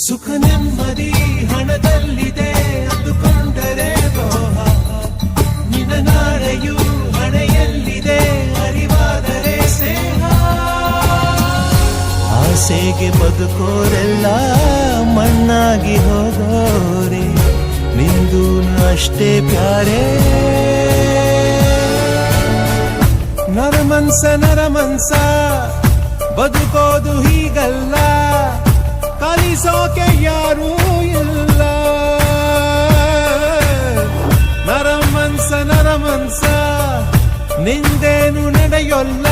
ಸುಖ ನೆಮ್ಮದಿ ಹಣದಲ್ಲಿದೆ ಅಂದುಕೊಂಡರೆ ದ್ರೋಹ, ನಿನ್ನ ನಾಳೆಯು ಹಣೆಯಲ್ಲಿದೆ ಅರಿವಾದರೆ ಸ್ನೇಹ. ಆಸೆಗೆ ಬದುಕೋರೆಲ್ಲ ಮಣ್ಣಾಗಿ ಹೋಗೋರೆ, ನಿಂದು ಅಷ್ಟೇ ಪ್ಯಾರೆ. ನರಮನ್ಸ ಬದುಕೋದು ಹೀಗಲ್ಲ, ಕಲಿಸೋಕೆ ಯಾರೂ ಇಲ್ಲ. ನರಮನ್ಸ ನಿಂದೇನು ನಡೆಯೋಲ್ಲ.